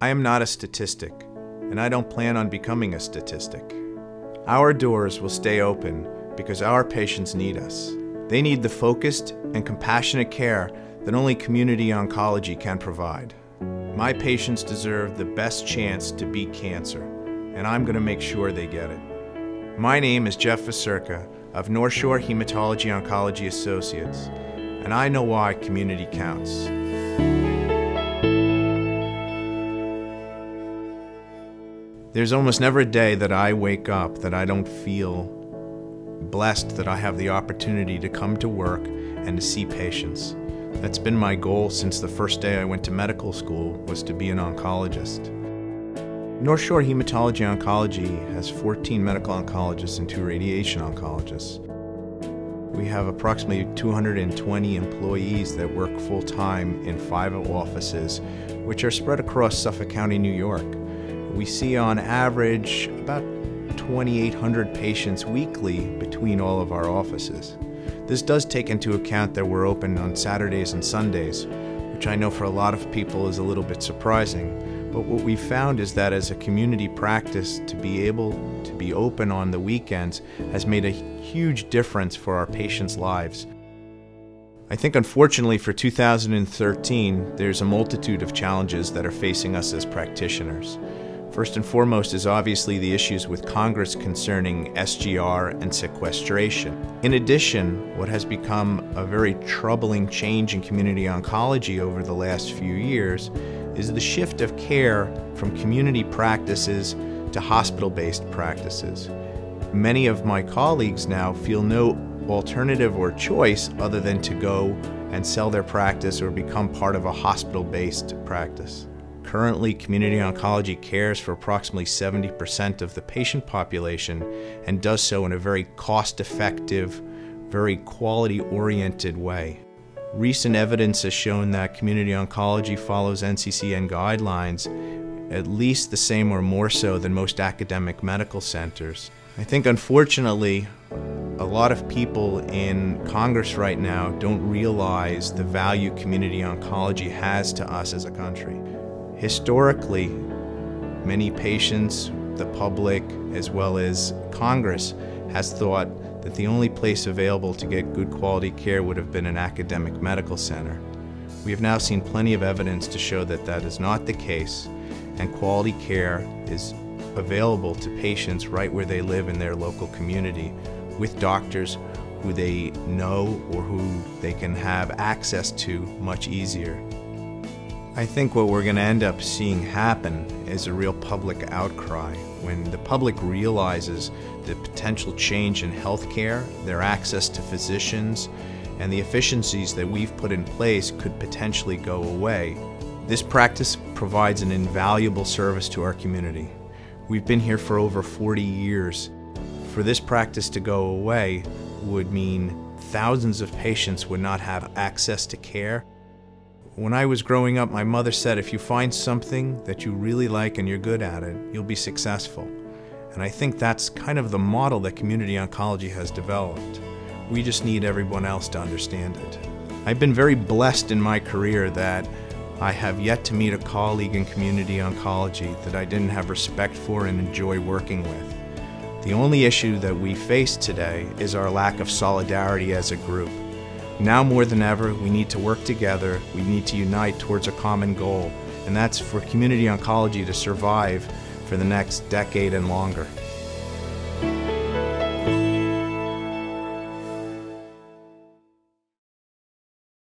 I am not a statistic, and I don't plan on becoming a statistic. Our doors will stay open because our patients need us. They need the focused and compassionate care that only community oncology can provide. My patients deserve the best chance to beat cancer, and I'm going to make sure they get it. My name is Jeff Vasurka of Nshoa Hematology Oncology Associates, and I know why community counts. There's almost never a day that I wake up that I don't feel blessed that I have the opportunity to come to work and to see patients. That's been my goal since the first day I went to medical school, was to be an oncologist. Nshoa Hematology Oncology has 14 medical oncologists and 2 radiation oncologists. We have approximately 220 employees that work full-time in 5 offices, which are spread across Suffolk County, New York. We see on average about 2,800 patients weekly between all of our offices. This does take into account that we're open on Saturdays and Sundays, which I know for a lot of people is a little bit surprising. But what we found is that as a community practice, to be able to be open on the weekends has made a huge difference for our patients' lives. I think unfortunately for 2013, there's a multitude of challenges that are facing us as practitioners. First and foremost is obviously the issues with Congress concerning SGR and sequestration. In addition, what has become a very troubling change in community oncology over the last few years is the shift of care from community practices to hospital-based practices. Many of my colleagues now feel no alternative or choice other than to go and sell their practice or become part of a hospital-based practice. Currently, community oncology cares for approximately 70% of the patient population and does so in a very cost-effective, very quality-oriented way. Recent evidence has shown that community oncology follows NCCN guidelines at least the same or more so than most academic medical centers. I think unfortunately a lot of people in Congress right now don't realize the value community oncology has to us as a country. Historically, many patients, the public, as well as Congress has thought that the only place available to get good quality care would have been an academic medical center. We have now seen plenty of evidence to show that that is not the case, and quality care is available to patients right where they live in their local community with doctors who they know or who they can have access to much easier. I think what we're going to end up seeing happen is a real public outcry. When the public realizes the potential change in healthcare, their access to physicians, and the efficiencies that we've put in place could potentially go away. This practice provides an invaluable service to our community. We've been here for over 40 years. For this practice to go away would mean thousands of patients would not have access to care. When I was growing up, my mother said, if you find something that you really like and you're good at it, you'll be successful. And I think that's kind of the model that community oncology has developed. We just need everyone else to understand it. I've been very blessed in my career that I have yet to meet a colleague in community oncology that I didn't have respect for and enjoy working with. The only issue that we face today is our lack of solidarity as a group. Now more than ever, we need to work together, we need to unite towards a common goal, and that's for community oncology to survive for the next decade and longer.